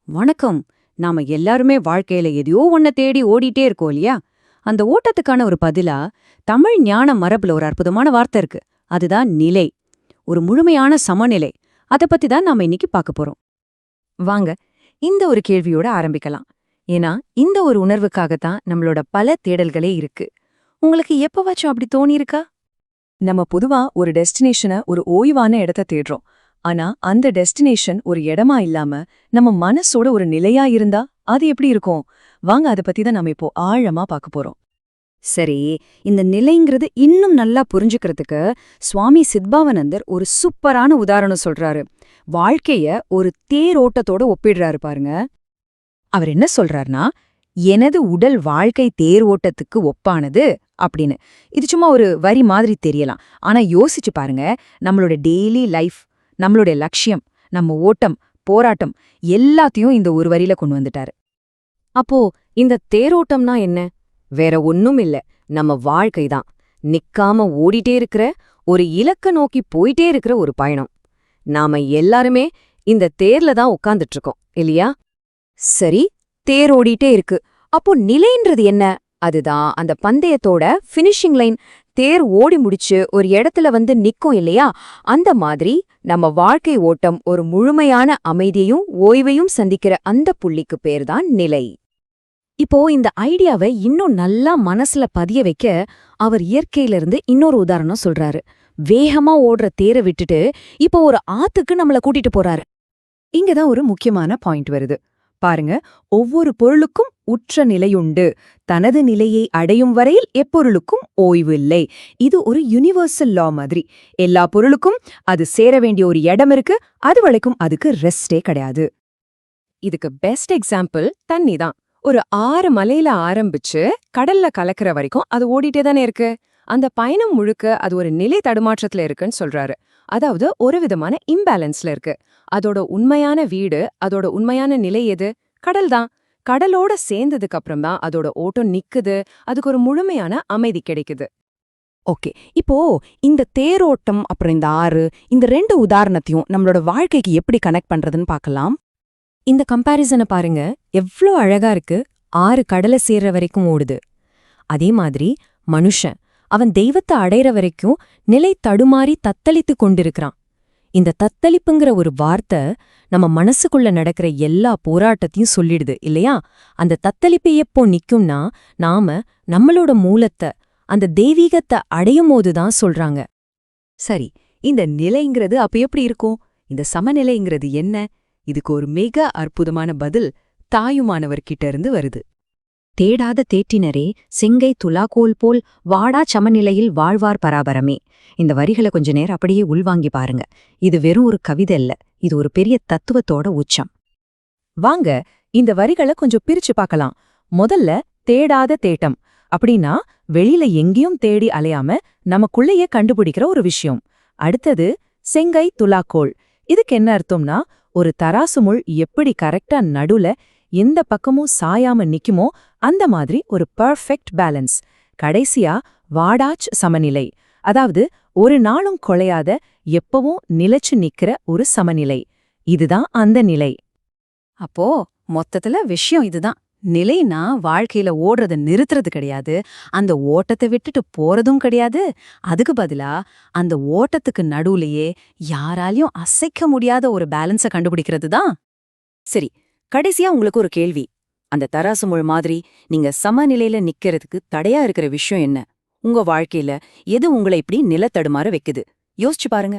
வணக்கம். நாம எல்லாருமே வாழ்க்கையில எதையோ ஒன்ன தேடி ஓடிட்டே இருக்கோம் இல்லையா? அந்த ஓட்டத்துக்கான ஒரு பதிலா தமிழ் ஞான மரபுல ஒரு அற்புதமான வார்த்தை இருக்கு. அதுதான் நிலை. ஒரு முழுமையான சமநிலை. அத பத்தி தான் நாம இன்னைக்கு பார்க்க போறோம். வாங்க இந்த ஒரு கேள்வியோட ஆரம்பிக்கலாம். ஏன்னா இந்த ஒரு உணர்வுக்காகத்தான் நம்மளோட பல தேடல்களே இருக்கு. உங்களுக்கு எப்பவாச்சும் அப்படி தோணியிருக்கா? நம்ம பொதுவா ஒரு டெஸ்டினேஷனை ஒரு ஓய்வான இடத்த தேடுறோம். ஆனா அந்த டெஸ்டினேஷன் ஒரு இடமா இல்லாம நம்ம மனசோட ஒரு நிலையா இருந்தா அது எப்படி இருக்கும்? வாங்க அத பத்தி தான் நாம இப்போ ஆழமா பார்க்க போறோம். சரி, இந்த நிலைங்கிறது இன்னும் நல்லா புரிஞ்சுக்கிறதுக்கு சுவாமி சித்பாவனந்தர் ஒரு சூப்பரான உதாரணம் சொல்றாரு. வாழ்க்கைய ஒரு தேரோட்டத்தோட ஒப்பிடுறாரு பாருங்க. அவர் என்ன சொல்றாருன்னா, எனது உடல் வாழ்க்கை தேர் ஓட்டத்துக்கு ஒப்பானது அப்படின்னு. இது சும்மா ஒரு வரி மாதிரி தெரியலாம். ஆனா யோசிச்சு பாருங்க, நம்மளோட டெய்லி லைஃப், நம்மளுடைய லட்சியம், நம்ம ஓட்டம், போராட்டம் எல்லாத்தையும் இந்த ஒரு வரியில கொண்டு வந்துட்டாரு. அப்போ இந்த தேரோட்டம்னா என்ன? வேற ஒண்ணும் இல்ல, நம்ம வாழ்க்கை தான். நிக்காம ஓடிட்டே இருக்கிற, ஒரு இலக்க நோக்கி போயிட்டே இருக்கிற ஒரு பயணம். நாம எல்லாருமே இந்த தேர்ல தான் உட்கார்ந்துட்டு இருக்கோம் இல்லையா? சரி, தேர் ஓடிட்டே இருக்கு. அப்போ நிலைன்றது என்ன? அதுதான் அந்த பந்தயத்தோட ஃபினிஷிங் லைன். தேர் ஓடி முடிச்சு ஒரு இடத்துல வந்து நிக்கும் இல்லையா? அந்த மாதிரி நம்ம வாழ்க்கை ஓட்டம் ஒரு முழுமையான அமைதியையும் ஓய்வையும் சந்திக்கிற அந்த புள்ளிக்கு பேர்தான் நிலை. இப்போ இந்த ஐடியாவை இன்னும் நல்லா மனசுல பதிய வைக்க அவர் இயற்கையிலிருந்து இன்னொரு உதாரணம் சொல்றாரு. வேகமா ஓடுற தேரை விட்டுட்டு இப்போ ஒரு ஆத்துக்கு நம்மள கூட்டிட்டு போறாரு. இங்கதான் ஒரு முக்கியமான பாயிண்ட் வருது. பாருங்க, ஒவ்வொரு பொருளுக்கும் உற்ற நிலையுண்டு. தனது நிலையை அடையும் வரையில் எப்பொருளுக்கும் ஓய்வு இல்லை. இது ஒரு யுனிவர்சல் லா மாதிரி. எல்லா பொருளுக்கும் அது சேர வேண்டிய ஒரு இடம் இருக்கு. அது வரைக்கும் அதுக்கு ரெஸ்டே கிடையாது. இதுக்கு பெஸ்ட் எக்ஸாம்பிள் தண்ணி தான். ஒரு 6 மலையில ஆரம்பிச்சு கடல்ல கலக்கிற வரைக்கும் அது ஓடிட்டே தானே இருக்கு. அந்த பயணம் முழுக்க அது ஒரு நிலை தடுமாற்றத்துல இருக்குன்னு சொல்றாரு. அதாவது ஒரு விதமான இம்பேலன்ஸ்ல இருக்கு. அதோட உண்மையான வீடு, அதோட உண்மையான நிலை எது? கடல் தான். கடலோட சேர்ந்ததுக்கு அப்புறம் தான் அதோட ஓட்டம் நிக்குது. அதுக்கு ஒரு முழுமையான அமைதி கிடைக்குது. ஓகே, இப்போ இந்த தேரோட்டம் அப்புறம் இந்த ஆறு, இந்த 2 உதாரணத்தையும் நம்மளோட வாழ்க்கைக்கு எப்படி கனெக்ட் பண்றதுன்னு பார்க்கலாம். இந்த கம்பேரிசனை பாருங்க, எவ்ளோ அழகா இருக்கு. 6 கடலை சேர்ற வரைக்கும் ஓடுது. அதே மாதிரி மனுஷன் அவன் தெய்வத்தை அடையிற வரைக்கும் நிலை தடுமாறி தத்தளித்து கொண்டிருக்கிறான். இந்த தத்தளிப்புங்கிற ஒரு வார்த்தை நம்ம மனசுக்குள்ள நடக்கிற எல்லா போராட்டத்தையும் சொல்லிடுது இல்லையா? அந்த தத்தளிப்பு எப்போ நிக்கும்னா, நாம நம்மளோட மூலத்தை, அந்த தெய்வீகத்தை அடையும் போதுதான் சொல்றாங்க. சரி, இந்த நிலைங்கிறது அப்ப எப்படி இருக்கும்? இந்த சமநிலைங்கிறது என்ன? இதுக்கு ஒரு மிக அற்புதமான பதில் தாயுமானவர்கிட்ட இருந்து வருது. தேடாத தேற்றினரே செங்கை துலாக்கோல் போல் வாடா சமநிலையில் வாழ்வார் பராபரமே. இந்த வரிகளை கொஞ்ச நேரம் அப்படியே உள்வாங்கி பாருங்க. இது வெறும் ஒரு கவிதை இல்ல, இது ஒரு பெரிய தத்துவத்தோட உச்சம். வாங்க இந்த வரிகளை கொஞ்சம் பிரிச்சு பார்க்கலாம். முதல்ல தேடாத தேட்டம் அப்படின்னா வெளியில எங்கேயும் தேடி அலையாம நமக்குள்ளேயே கண்டுபிடிக்கிற ஒரு விஷயம். அடுத்தது செங்கை துலாக்கோல். இதுக்கு என்ன அர்த்தம்னா, ஒரு தராசு முள் எப்படி கரெக்டா நடுல எந்த பக்கமும் சாயாம நிக்குமோ அந்த மாதிரி ஒரு பர்ஃபெக்ட் பேலன்ஸ். கடைசியா வாடாச் சமநிலை, அதாவது ஒரு நாளும் குலையாத, எப்பவும் நிலைச்சு நிக்கிற ஒரு சமநிலை. இதுதான் அந்த நிலை. அப்போ மொத்தத்துல விஷயம் இதுதான். நிலைனா வாழ்க்கையில ஓடுறத நிறுத்துறது கிடையாது, அந்த ஓட்டத்தை விட்டுட்டு போறதும் கிடையாது. அதுக்கு பதிலா அந்த ஓட்டத்துக்கு நடுவுலயே யாராலையும் அசைக்க முடியாத ஒரு பேலன்ஸை கண்டுபிடிக்கிறது தான். சரி, கடைசியா உங்களுக்கு ஒரு கேள்வி. அந்த தராசு முள் மாதிரி நீங்க சமநிலையில நிக்கிறதுக்கு தடையா இருக்கிற விஷயம் என்ன? உங்க வாழ்க்கையில எது உங்களை இப்படி நிலத்தடுமாற வைக்குது? யோசிச்சு பாருங்க.